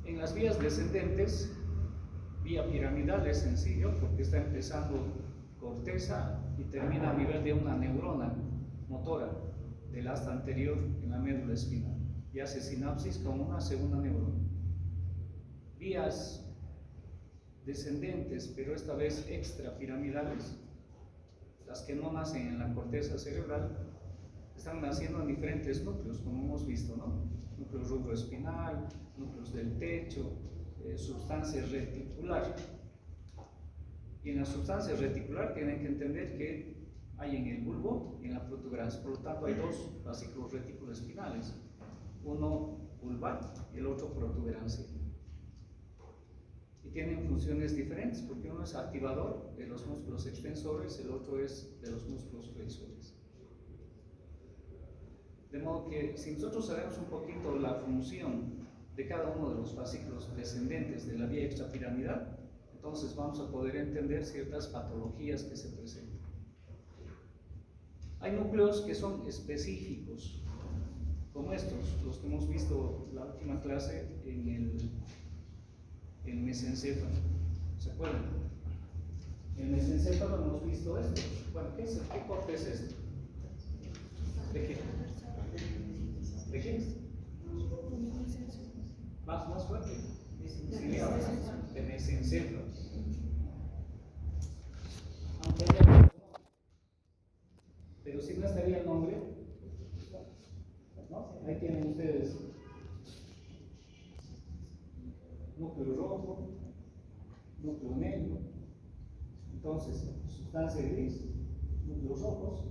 En las vías descendentes, vía piramidal es sencillo porque está empezando corteza y termina a nivel de una neurona motora del asta anterior en la médula espinal y hace sinapsis con una segunda neurona. Vías descendentes, pero esta vez extrapiramidales, las que no nacen en la corteza cerebral, están naciendo en diferentes núcleos, como hemos visto, ¿no? Núcleo rubroespinal, núcleos del techo, sustancia reticular. Y en la sustancia reticular tienen que entender que hay en el bulbo y en la protuberancia. Por lo tanto, hay dos fascículos reticuloespinales, uno vulvar y el otro protuberancia. Y tienen funciones diferentes, porque uno es activador de los músculos extensores, el otro es de los músculos flexores. De modo que si nosotros sabemos un poquito la función de cada uno de los fascículos descendentes de la vía extrapiramidal, entonces vamos a poder entender ciertas patologías que se presentan. Hay núcleos que son específicos, como estos, los que hemos visto la última clase en el mesencéfalo. ¿Se acuerdan? En el mesencéfalo hemos visto esto. Bueno, ¿qué corte es este? ¿De qué? ¿De qué? Más fuerte. De mesencéfalo. Aunque haya, pero si no estaría el nombre, ¿no? Ahí tienen ustedes núcleo rojo, núcleo negro, entonces sustancia gris, núcleos rojos,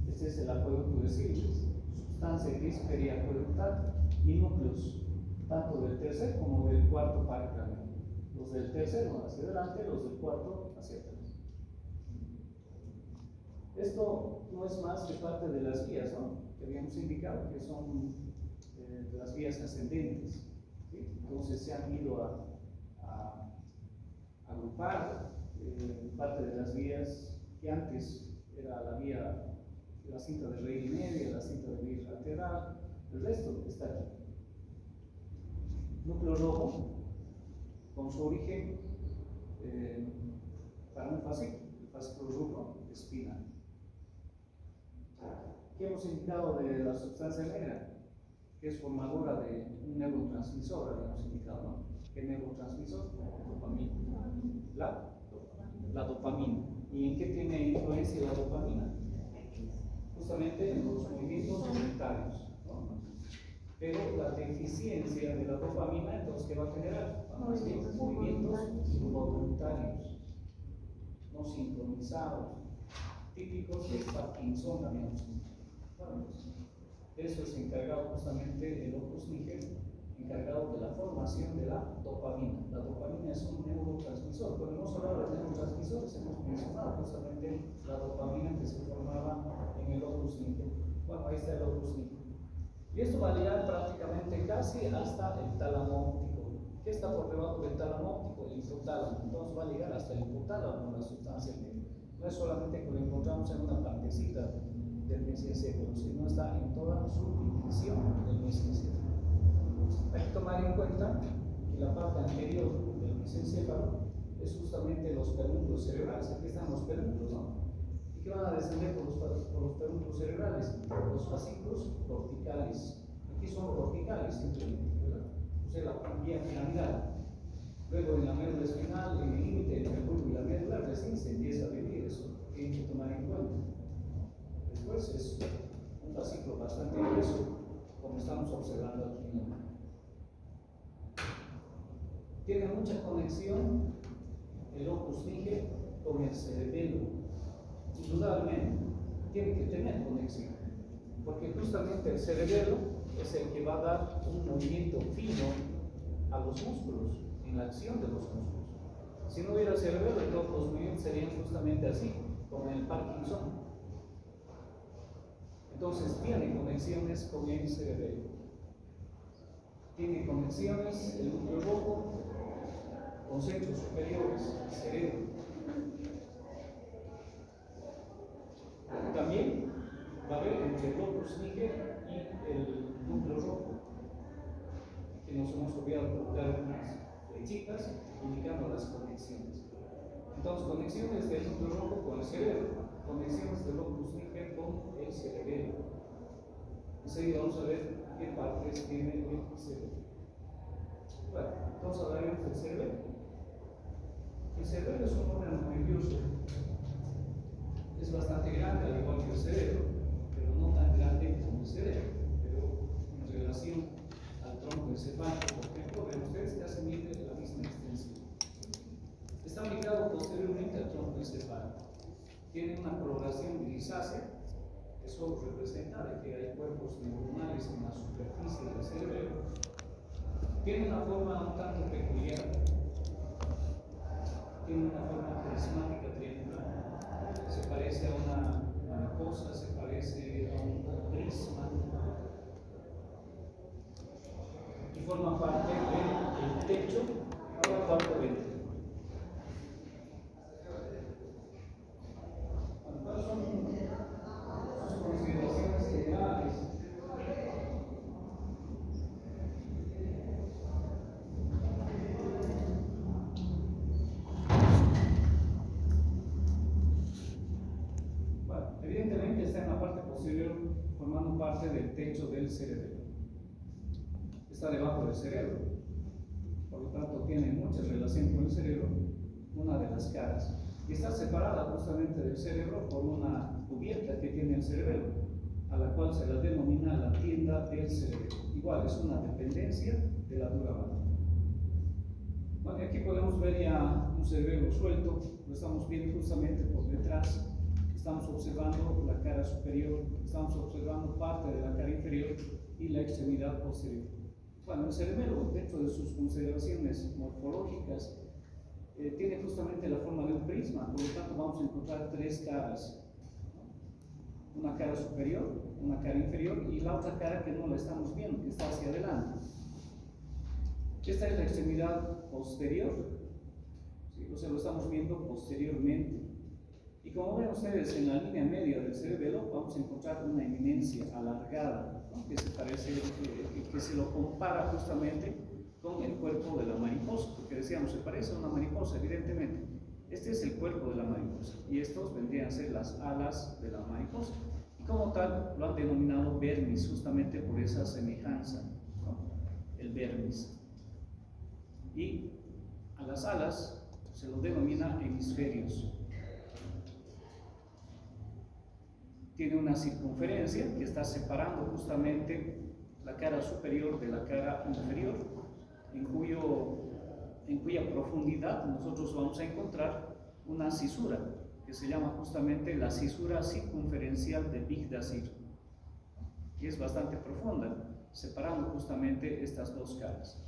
este es el acueducto de Silves, sustancia gris periacueductal y núcleos tanto del tercer como del cuarto par craneal. Los del tercero hacia adelante, los del cuarto hacia atrás. Esto no es más que parte de las vías, ¿no? Que habíamos indicado que son las vías ascendentes. ¿Sí? Entonces se han ido a agrupar parte de las vías que antes era la vía, la cinta de raíz media, la cinta de raíz lateral, el resto está aquí. Núcleo rojo con su origen para un fascículo, el fascículo rojo espinal. ¿Qué hemos indicado de la sustancia negra? Que es formadora de un neurotransmisor, habíamos indicado, ¿no? ¿Qué neurotransmisor? Dopamina. La dopamina. ¿Y en qué tiene influencia la dopamina? Justamente en los movimientos voluntarios, ¿no? Pero la deficiencia de la dopamina, entonces, ¿qué va a generar? Movimientos involuntarios, no sincronizados, típicos de Parkinson, habíamos dicho. Bueno, eso es encargado justamente el opus niger, encargado de la formación de la dopamina. La dopamina es un neurotransmisor. Cuando hemos hablado de neurotransmisores, hemos mencionado justamente la dopamina que se formaba en el opus niger. Bueno, ahí está el opus niger. Y esto va a llegar prácticamente casi hasta el tálamo óptico. ¿Qué está por debajo del tálamo óptico? El hipotálamo. Entonces va a llegar hasta el hipotálamo la sustancia negra. No es solamente que lo encontramos en una partecita del mesencéfalo, sino está en toda su dimensión del mesencéfalo. Hay que tomar en cuenta que la parte anterior del mesencéfalo es justamente los pedúnculos cerebrales. Aquí están los pedúnculos, ¿no? ¿Y qué van a descender por los pedúnculos cerebrales? Los fascículos corticales. Aquí son corticales simplemente, ¿verdad? O sea, la vía piramidal. Luego en la médula espinal, en el límite entre el bulbo y la médula, recién se empieza a vivir eso. Tienen que tomar en cuenta. Después es un fascículo bastante grueso, como estamos observando aquí en la mano. Tiene mucha conexión el opus niger con el cerebelo. Indudablemente, tiene que tener conexión, porque justamente el cerebelo es el que va a dar un movimiento fino a los músculos, en la acción de los músculos. Si no hubiera cerebelo, todos los movimientos serían justamente así, como en el Parkinson. Entonces tiene conexiones con el cerebelo. Tiene conexiones el núcleo rojo con centros superiores, cerebro. También va a haber entre el opus niger y el núcleo rojo, que nos hemos olvidado colocar unas flechitas indicando las conexiones. Entonces, conexiones del núcleo rojo con el cerebro, conexiones del locus níger con el cerebelo. Enseguida vamos a ver qué partes tiene el cerebro. Bueno, entonces hablaremos del cerebelo. El cerebelo es un órgano nervioso. Es bastante grande, al igual que el cerebro, pero no tan grande como el cerebro. Pero en relación al tronco encefálico, por ejemplo, ven ustedes casi mide la misma extensión. Está ubicado posteriormente al tronco encefálico. Tiene una coloración grisácea. Eso representa de que hay cuerpos neuronales en la superficie del cerebro. Tiene una forma un tanto peculiar. Tiene una forma prismática triangular. Se parece a una mariposa, se parece a un prisma. Y forma parte del techo del cuarto ventrículo. ¿Cuáles son sus consideraciones generales? Bueno, evidentemente está en la parte posterior, formando parte del techo del cerebro. Está debajo del cerebro, por lo tanto tiene mucha relación con el cerebro, una de las caras. Y está separada justamente del cerebro por una cubierta que tiene el cerebelo, a la cual se la denomina la tienda del cerebro. Igual es una dependencia de la dura banda. Bueno, aquí podemos ver ya un cerebelo suelto, lo estamos viendo justamente por detrás. Estamos observando la cara superior, estamos observando parte de la cara inferior y la extremidad posterior. Bueno, el cerebelo, dentro de sus consideraciones morfológicas, tiene justamente la forma de un prisma, por lo tanto vamos a encontrar tres caras. Una cara superior, una cara inferior y la otra cara que no la estamos viendo, que está hacia adelante. Esta es la extremidad posterior, ¿sí? O sea, lo estamos viendo posteriormente. Y como ven ustedes, en la línea media del cerebelo vamos a encontrar una eminencia alargada, ¿no? Que se parece, que se lo compara justamente con el cuerpo de la mariposa, porque decíamos, se parece a una mariposa, evidentemente. Este es el cuerpo de la mariposa, y estos vendrían a ser las alas de la mariposa. Y como tal, lo han denominado vermis, justamente por esa semejanza, ¿no? El vermis. Y a las alas se los denomina hemisferios. Tiene una circunferencia que está separando justamente la cara superior de la cara inferior, en cuya profundidad nosotros vamos a encontrar una cisura que se llama justamente la cisura circunferencial de Bigdasir, y es bastante profunda, separando justamente estas dos caras.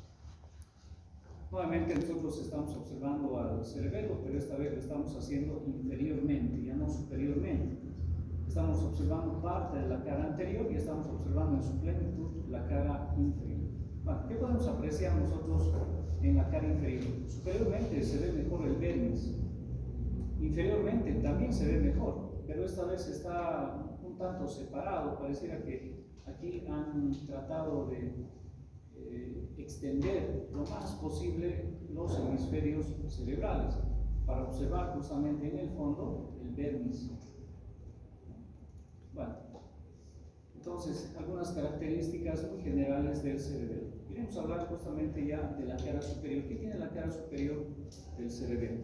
Nuevamente nosotros estamos observando al cerebelo, pero esta vez lo estamos haciendo inferiormente, ya no superiormente. Estamos observando parte de la cara anterior y estamos observando en su plenitud la cara inferior. Bueno, ¿qué podemos apreciar nosotros en la cara inferior? Superiormente se ve mejor el vermis, inferiormente también se ve mejor, pero esta vez está un tanto separado. Pareciera que aquí han tratado de extender lo más posible los hemisferios cerebrales para observar justamente en el fondo el vermis. Bueno, entonces algunas características muy generales del cerebelo. Queremos hablar justamente ya de la cara superior. ¿Qué tiene la cara superior del cerebelo?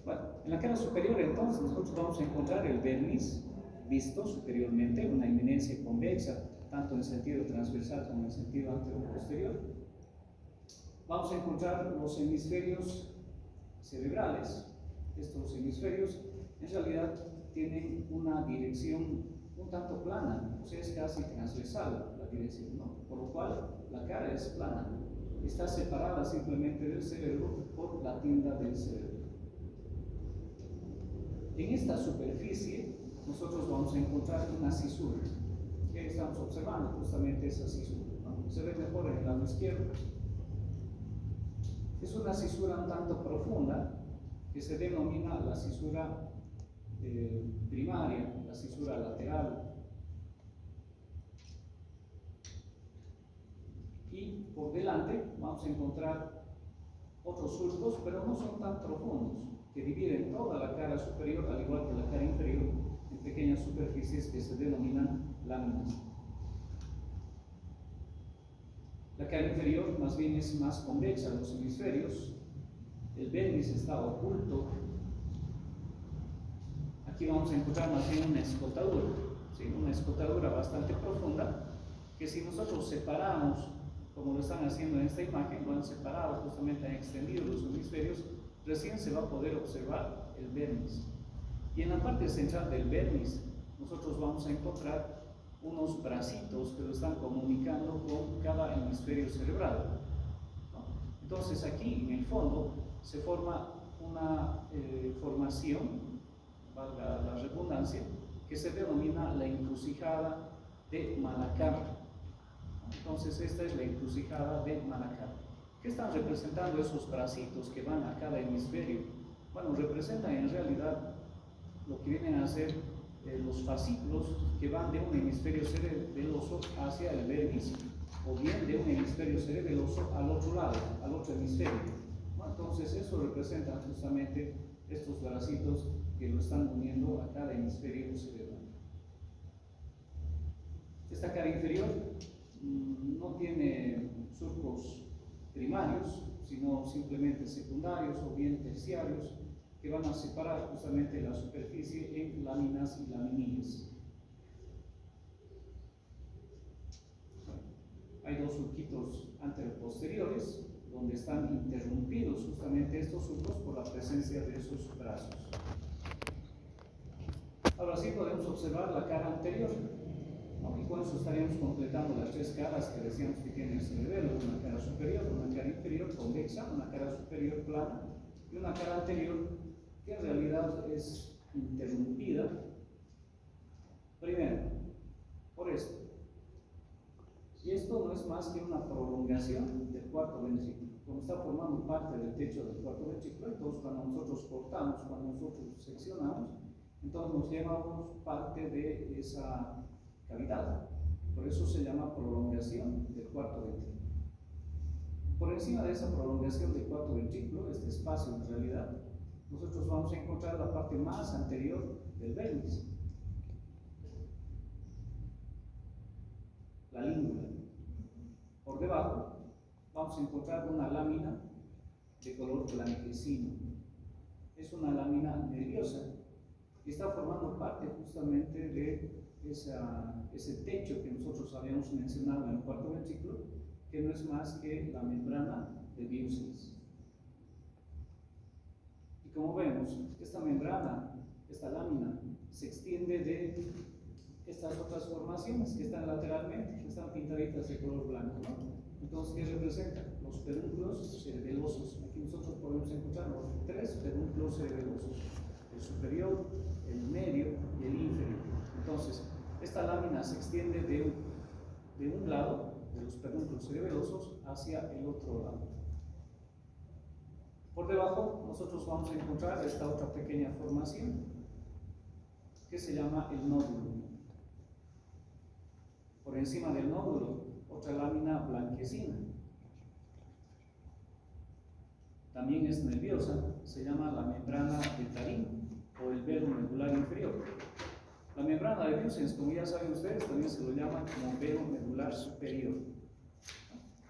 Bueno, en la cara superior entonces nosotros vamos a encontrar el vermis visto superiormente, una eminencia convexa, tanto en sentido transversal como en sentido anterior-posterior. Vamos a encontrar los hemisferios cerebrales. Estos hemisferios en realidad tienen una dirección un tanto plana, o sea, es casi transversal la dirección, ¿no? Por lo cual la cara es plana, está separada simplemente del cerebro por la tienda del cerebro. En esta superficie nosotros vamos a encontrar una cisura. ¿Qué estamos observando? Justamente esa cisura, ¿no? Se ve mejor en el lado izquierdo. Es una cisura un tanto profunda que se denomina la cisura primaria, la cisura lateral. Y por delante vamos a encontrar otros surcos, pero no son tan profundos, que dividen toda la cara superior, al igual que la cara inferior, en pequeñas superficies que se denominan láminas. La cara inferior más bien es más convexa, los hemisferios, el vermis está oculto. Aquí vamos a encontrar más bien una escotadura, ¿sí? Una escotadura bastante profunda, que si nosotros separamos, como lo están haciendo en esta imagen, lo han separado, justamente han extendido los hemisferios, recién se va a poder observar el vermis. Y en la parte central del vermis, nosotros vamos a encontrar unos bracitos que lo están comunicando con cada hemisferio cerebral, ¿no? Entonces aquí en el fondo se forma una formación, valga la redundancia, que se denomina la encrucijada de Malacar. Entonces esta es la encrucijada de Malacar. ¿Qué están representando esos bracitos que van a cada hemisferio? Bueno, representan en realidad lo que vienen a ser los fascículos que van de un hemisferio cerebeloso hacia el vermis, o bien de un hemisferio cerebeloso al otro lado, al otro hemisferio, ¿no? Entonces eso representa justamente estos bracitos que lo están uniendo a cada hemisferio cerebral. Esta cara inferior no tiene surcos primarios, sino simplemente secundarios o bien terciarios, que van a separar justamente la superficie en láminas y laminillas. Hay dos surquitos anteroposteriores, donde están interrumpidos justamente estos surcos por la presencia de esos brazos. Ahora sí podemos observar la cara anterior, ¿no? Y con eso estaríamos completando las tres caras que decíamos que tiene el cerebelo: una cara superior, una cara inferior convexa, una cara superior plana y una cara anterior que en realidad es interrumpida, primero, por esto. Y esto no es más que una prolongación del cuarto ventrículo. Como está formando parte del techo del cuarto ventrículo, entonces cuando nosotros cortamos, cuando nosotros seccionamos, entonces nos llevamos parte de esa cavidad. Por eso se llama prolongación del cuarto ventrículo. Por encima de esa prolongación del cuarto ventrículo, este espacio en realidad, nosotros vamos a encontrar la parte más anterior del vermis, la língula. Por debajo vamos a encontrar una lámina de color blanquecino. Es una lámina nerviosa y está formando parte justamente de ese techo que nosotros habíamos mencionado en el cuarto ventrículo, que no es más que la membrana de Biosis. Y como vemos, esta membrana, esta lámina, se extiende de estas otras formaciones que están lateralmente, que están pintaditas de color blanco, ¿no? Entonces, ¿qué representan? Los pedúnculos cerebelosos. Aquí nosotros podemos encontrar los tres pedúnculos cerebelosos: el superior, el medio y el inferior. Entonces, esta lámina se extiende de un lado de los pedúnculos cerebelosos hacia el otro lado. Por debajo nosotros vamos a encontrar esta otra pequeña formación que se llama el nódulo. Por encima del nódulo, otra lámina blanquecina. También es nerviosa, se llama la membrana de Tarim o el velo medular inferior. La membrana de Biosis, como ya saben ustedes, también se lo llama como velo medular superior.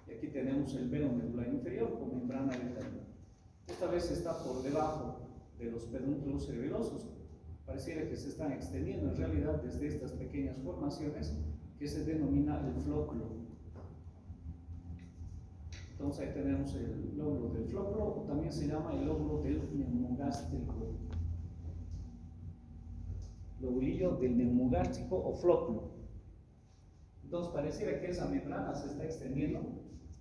Y aquí tenemos el velo medular inferior con membrana de Tarim. Esta vez está por debajo de los pedúnculos cerebelosos. Pareciera que se están extendiendo en realidad desde estas pequeñas formaciones que se denomina el flóculo. Entonces ahí tenemos el lóbulo del flóculo, o también se llama el lóbulo del neumogástrico. Lobulillo del neumogástrico o flóculo. Entonces pareciera que esa membrana se está extendiendo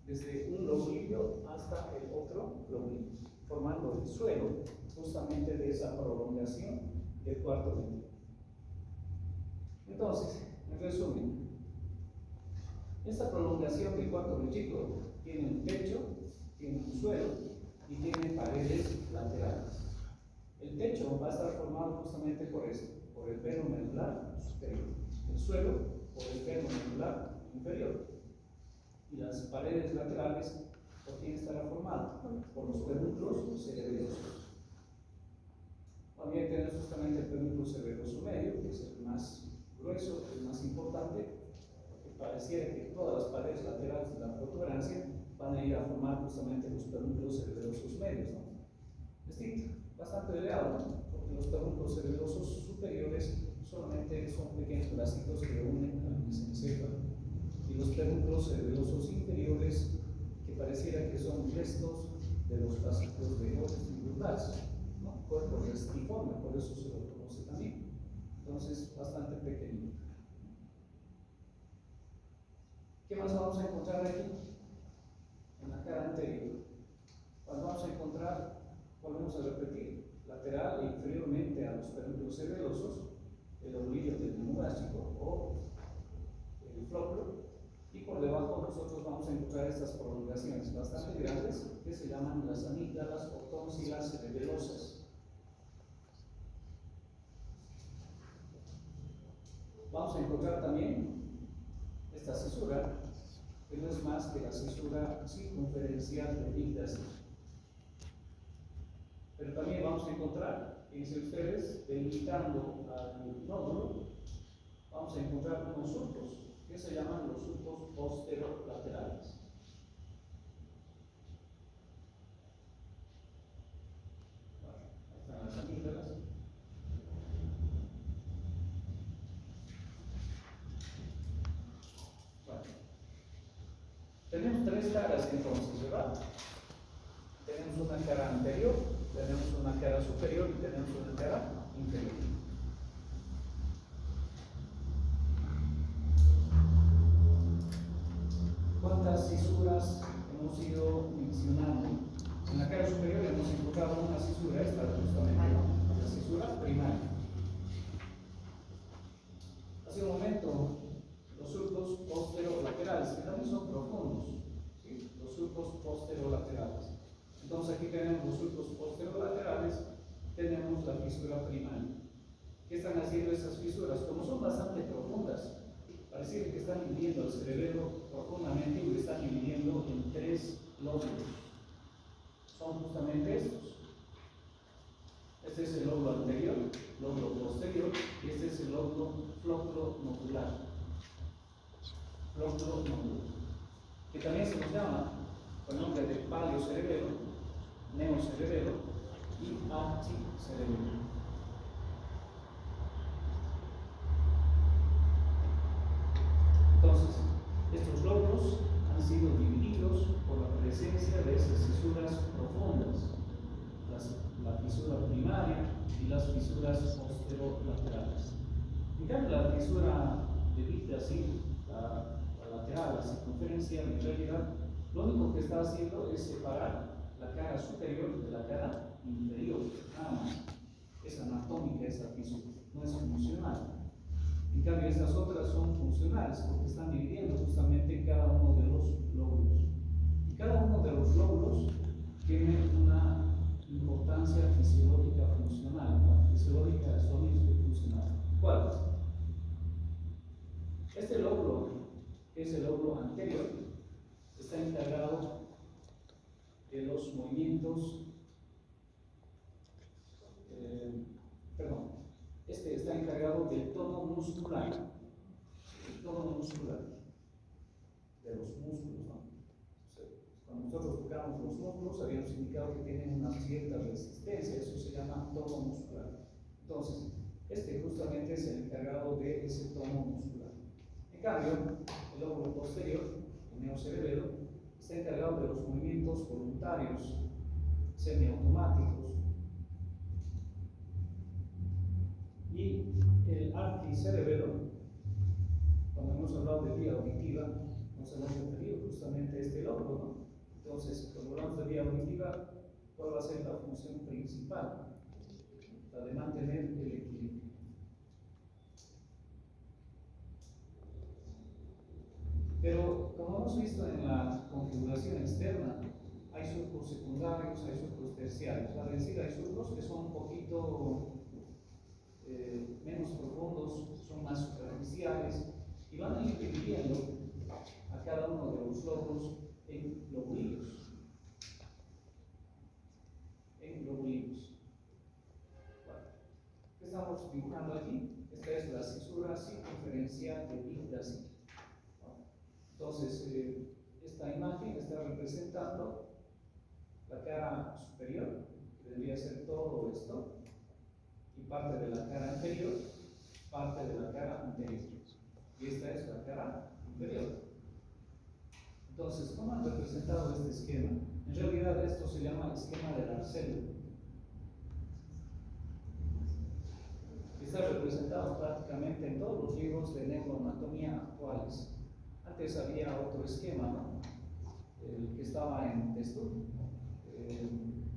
desde un lobulillo hasta el otro lobulillo, formando el suelo justamente de esa prolongación del cuarto ventrículo. Entonces, en resumen, esta prolongación del cuarto ventrículo tiene un techo, tiene un suelo y tiene paredes laterales. El techo va a estar formado justamente por esto, por el velo medular superior, el suelo por el velo medular inferior. y las paredes laterales, ¿por quién estará formado? Por los pedúnculos cerebelosos. También tenemos justamente el pedúnculo cerebeloso medio, que es el más grueso, el más importante, porque pareciera que todas las paredes laterales de la protuberancia van a ir a formar justamente los pedúnculos cerebelosos medios, ¿no? Distinto, bastante delgado, ¿no? Porque los pedúnculos cerebelosos superiores solamente son pequeños pedacitos que unen al mesencéfalo, y los pedúnculos cerebelosos inferiores, que pareciera que son restos de los vasitos de vestibulares, ¿no? Cuerpo restiforme, por eso se lo conoce también. Entonces, bastante pequeño. ¿Qué más vamos a encontrar aquí? En la cara anterior. Cuando vamos a encontrar, volvemos a repetir, lateral e inferiormente a los pedúnculos cerebelosos, el oblillo del neumástico o el flóculo, y por debajo nosotros vamos a encontrar estas prolongaciones bastante grandes que se llaman las amígdalas o tónsilas cerebelosas. Vamos a encontrar también esta cisura, que no es más que la cisura circunferencial de epíctasis. Pero también vamos a encontrar, fíjense ustedes, delimitando al nódulo, vamos a encontrar unos surcos que se llaman los surcos posterolaterales. Ahí están las amígdalas. Bueno, tenemos tres caras entonces, ¿verdad? Tenemos una cara anterior, tenemos una cara superior y tenemos una cara inferior. ¿Cuántas cisuras hemos ido mencionando? En la cara superior hemos encontrado una cisura, esta justamente, la cisura primaria. Hace un momento, los surcos posterolaterales, que también son profundos, ¿sí? Los surcos posterolaterales. Entonces aquí tenemos los surcos posterolaterales, tenemos la fisura primaria. ¿Qué están haciendo esas fisuras? Como son bastante profundas, parece que están dividiendo el cerebelo profundamente y lo están dividiendo en tres lóbulos. Son justamente estos. Este es el lóbulo anterior, lóbulo posterior, y este es el lóbulo flóculo nodular. Flóculo nodular, que también se nos llama con el nombre de paleocerebelo, neocerebelo y archicerebelo. Entonces, estos lóbulos han sido divididos por la presencia de esas fisuras profundas, la fisura primaria y las fisuras posterolaterales. En cambio, la fisura de epíctasis, la lateral, la circunferencial, en realidad, lo único que está haciendo es separar la cara superior de la cara inferior, nada más. Es anatómica esa fisura, no es funcional. En cambio, estas otras son funcionales porque están dividiendo justamente cada uno de los lóbulos. Y cada uno de los lóbulos tiene una importancia fisiológica funcional, ¿no? Fisiológica, sólica y funcional. ¿Cuál? Este lóbulo, que es el lóbulo anterior, está encargado de los movimientos, este está encargado del tono muscular, de los músculos, ¿no? Cuando nosotros tocamos los músculos, habíamos indicado que tienen una cierta resistencia, eso se llama tono muscular. Entonces, este justamente es el encargado de ese tono muscular. En cambio, el lóbulo posterior, el neocerebelo, está encargado de los movimientos voluntarios, semiautomáticos, y el archicerebelo, cuando hemos hablado de vía auditiva, nos hemos referido justamente a este lóbulo, ¿no? Entonces, cuando hablamos de vía auditiva, ¿cuál va a ser la función principal? La de mantener el equilibrio. Pero, como hemos visto en la configuración externa, hay surcos secundarios, hay surcos terciarios. Es decir, hay surcos que son un poquito menos profundos, son más superficiales y van a ir dividiendo a cada uno de los lóbulos en lobulillos. Bueno, ¿qué estamos dibujando aquí? Esta es la cisura circunferencial de Yggdrasil. Entonces, esta imagen está representando la cara superior, que debería ser todo esto, y parte de la cara inferior, parte de la cara anterior. Y esta es la cara inferior. Entonces, ¿cómo han representado este esquema? En realidad, esto se llama esquema del Arcelo. Está representado prácticamente en todos los libros de neuroanatomía actuales. Antes había otro esquema, ¿no? El que estaba en Testur, el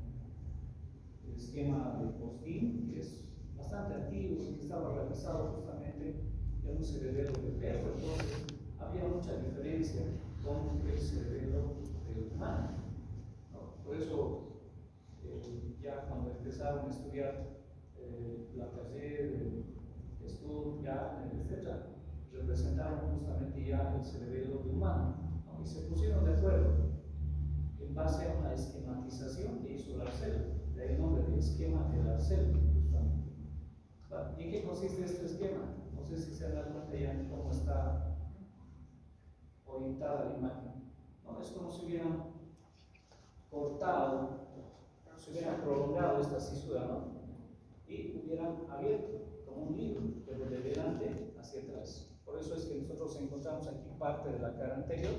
esquema de Postin, que es bastante antiguo, que estaba realizado justamente en un cerebelo de perro. Entonces, había mucha diferencia con el cerebelo del humano, ¿no? Por eso, ya cuando empezaron a estudiar la Piaget, Testur, ya, etc., representaron justamente ya el cerebelo del humano, ¿no? Y se pusieron de acuerdo en base a una esquematización que hizo Arcelo, de ahí el nombre de esquema del Arcelo, justamente. ¿Y en qué consiste este esquema? No sé si se dan cuenta ya en cómo está orientada la imagen, ¿no? Es como si hubieran cortado, si hubieran prolongado esta cisura, ¿no? Y hubieran abierto como un libro, pero de delante hacia atrás. Por eso es que nosotros encontramos aquí parte de la cara anterior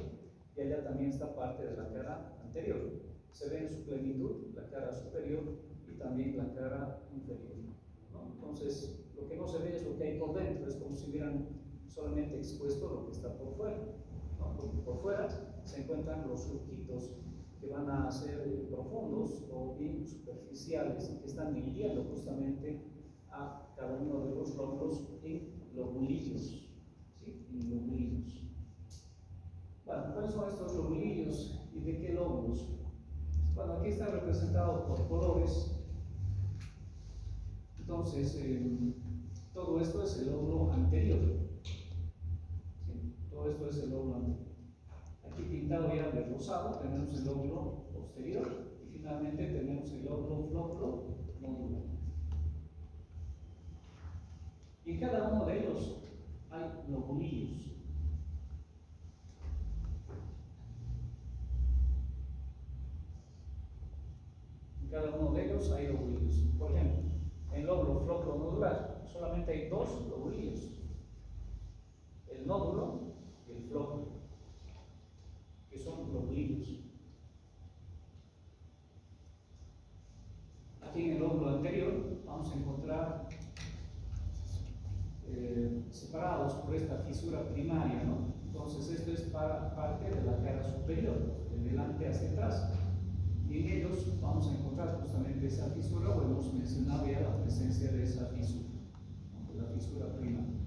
y allá también está parte de la cara anterior. Se ve en su plenitud la cara superior y también la cara inferior, ¿no? Entonces, lo que no se ve es lo que hay por dentro, es como si hubieran solamente expuesto lo que está por fuera, ¿no? Porque por fuera se encuentran los surquitos que van a ser profundos o bien superficiales, que están dividiendo justamente a cada uno de los lóbulos en lobulillos, ¿sí? En lobulillos. Bueno, ¿cuáles son estos lobulillos y de qué lóbulos? Bueno, aquí está representado por colores. Entonces, todo esto es el lóbulo anterior, ¿sí? Todo esto es el lóbulo anterior. Aquí pintado ya de rosado tenemos el lóbulo posterior y finalmente tenemos el lóbulo flóculo-nódulo. Y en cada uno de ellos hay lobulillos. En cada uno de ellos hay lobulillos. Por ejemplo, en el lóbulo flóculo-nodular solamente hay dos lobulillos: el nódulo y el flóculo, que son lobulillos. Aquí en el lóbulo anterior vamos a encontrar separados por esta fisura primaria, ¿no? Entonces esto es parte de la cara superior, de delante hacia atrás, y en ellos vamos a encontrar justamente esa fisura, o hemos mencionado ya la presencia de esa fisura, ¿no? De la fisura primaria.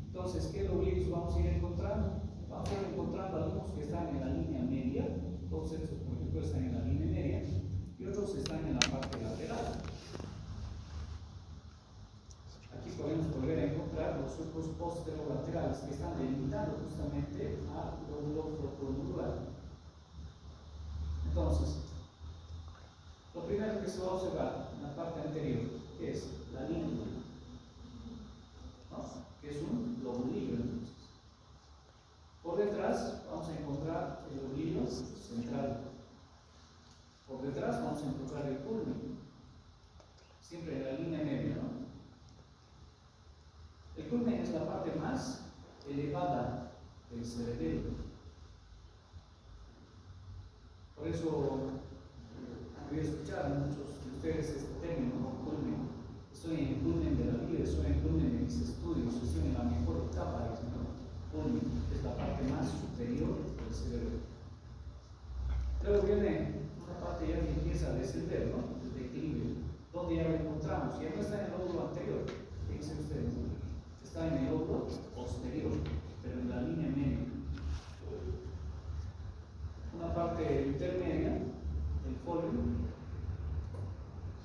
Entonces, ¿qué lobulillos vamos a ir encontrando? Vamos a ir encontrando algunos que están en la línea media. Entonces, estos, por ejemplo, están en la línea media y otros están en la parte lateral. Aquí podemos volver a encontrar los surcos posterolaterales que están delimitando justamente al lóbulo flóculo-nodular. Entonces, lo primero que se va a observar en la parte anterior, que es la língula, ¿no? Que es un lobulillo. Entonces, por detrás vamos a encontrar el lobulillo central. Por detrás vamos a encontrar el culmen, siempre en la línea media, ¿no? El culmen es la parte más elevada del cerebelo. Por eso voy a escuchar a muchos de ustedes este término, ¿no? Culmen. Estoy en el culmen de la vida, estoy en el culmen de mis estudios, estoy en la mejor etapa, ¿no? Culmen es la parte más superior del cerebro. Luego viene una parte ya que empieza a descender, ¿no? El declive, donde ya lo encontramos, ya no está en el lóbulo anterior, fíjense ustedes, ¿no? Está en el lóbulo posterior, pero en la línea media. Una parte intermedia, el folio,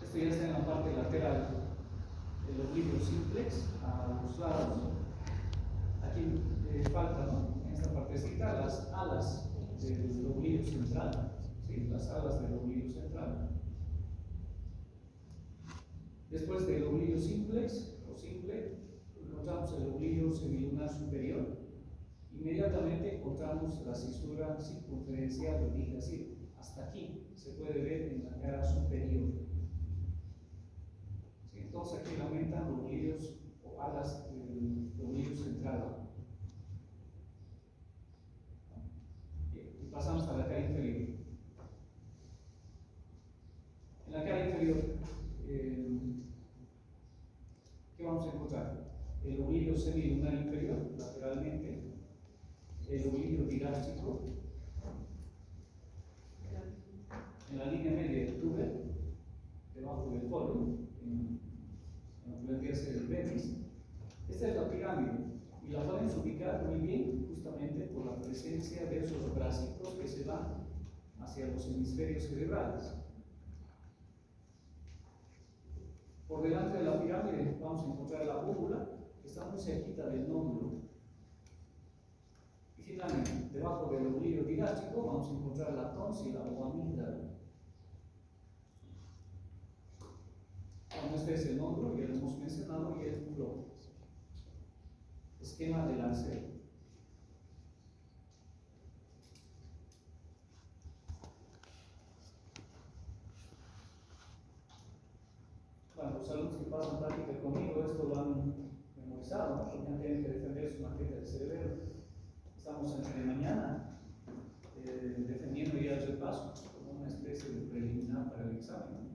esto ya está en la parte lateral, el oblivio simplex a los lados. Aquí falta, ¿no? En esta partecita las alas del oblilio central. Después del oblilio simplex o simple, encontramos el oblilio semilunar superior. Inmediatamente encontramos la cisura circunferencial, es decir, hasta aquí se puede ver en la cara superior. ¿Sí? Entonces aquí aumentan los oblilios o alas del oblilio central. Y pasamos a la cara inferior. En la cara inferior, ¿qué vamos a encontrar? El oblilio semilunar inferior, lateralmente, el oblilio digástrico, en la línea media del túber, debajo del foro, en lo que vendría a ser el betis. Esta es la pirámide, y la pueden ubicar muy bien justamente por la presencia de esos bracitos que se van hacia los hemisferios cerebrales. Por delante de la pirámide vamos a encontrar la búbula, que está muy cerquita del nódulo. Y finalmente, debajo del oblilio digástrico vamos a encontrar la tónsila o amígdala. Bueno, este es el nódulo, ya lo hemos mencionado, y el flow. Esquema del arceo. Bueno, los alumnos que pasan práctica conmigo esto lo han memorizado, ¿no? Ya tienen que defender su maqueta de cerebelo. Estamos entre mañana defendiendo ya el repaso como una especie de preliminar para el examen.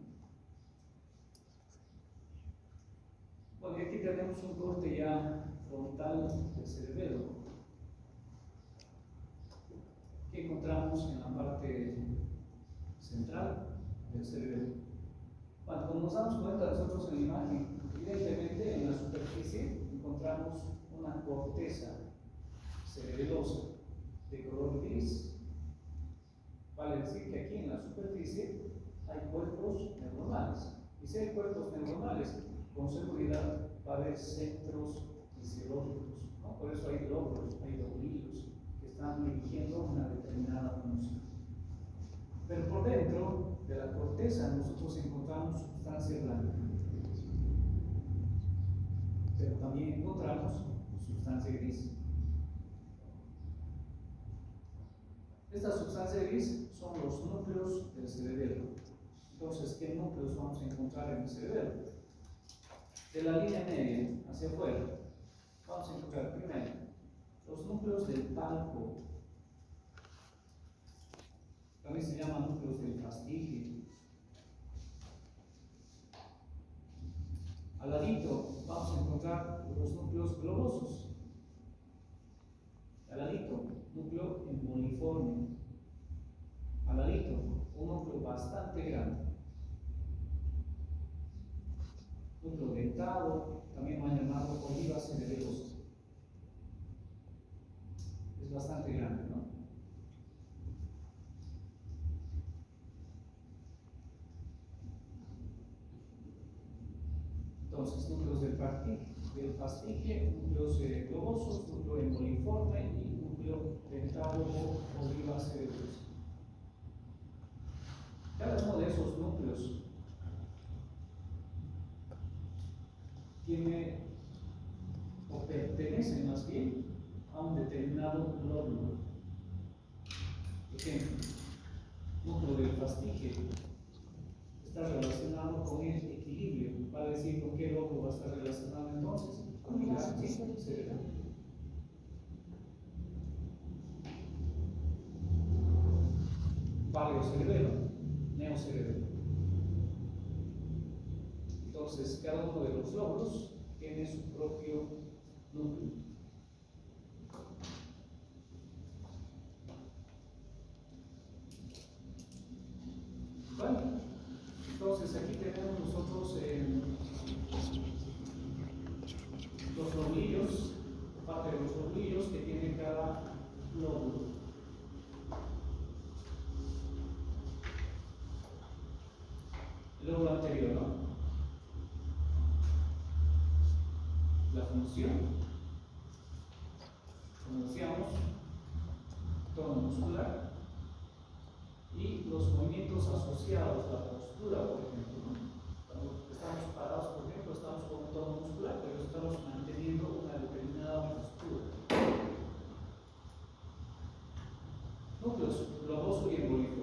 Bueno, y aquí tenemos un corte ya frontal del cerebelo que encontramos en la parte central del cerebelo. Bueno, como nos damos cuenta nosotros en la imagen, evidentemente en la superficie encontramos una corteza cerebelosa de color gris. Vale decir que aquí en la superficie hay cuerpos neuronales. Y si hay cuerpos neuronales, con seguridad va a haber centros fisiológicos, ¿no? Por eso hay lóbulos, hay oblilios que están dirigiendo una determinada función. Pero por dentro de la corteza nosotros encontramos sustancia blanca, pero también encontramos sustancia gris. Esta sustancia gris son los núcleos del cerebelo. Entonces, ¿qué núcleos vamos a encontrar en el cerebelo? De la línea media hacia afuera, vamos a encontrar primero los núcleos del talco. También se llaman núcleos del fastigio. Al ladito vamos a encontrar los núcleos globosos. Al ladito, núcleo emboliforme. Al ladito, un núcleo bastante grande. Núcleo dentado, también lo han llamado oliva cerebelosa. Es bastante grande, ¿no? Entonces, núcleos del fastige, núcleos globosos, núcleo emboliforme y núcleo dentado o oliva cerebelosa. Cada uno de esos núcleos tiene o pertenece más bien a un determinado lóbulo. Ejemplo, núcleo del fastige está relacionado con el equilibrio. Va a decir con qué lóbulo va a estar relacionado entonces. Con el axis cerebral. Paleocerebelo, neocerebelo. Entonces, cada uno de los lóbulos tiene su propio núcleo. Bueno, entonces aquí tenemos nosotros los lobulillos, parte de los lobulillos que tiene cada lóbulo. El lóbulo anterior, ¿no? La función, como decíamos, tono muscular y los movimientos movimientos asociados, la postura, por ejemplo. Cuando estamos parados, por ejemplo, estamos con un tono muscular, pero estamos manteniendo una determinada postura. Núcleos globoso y embolífero.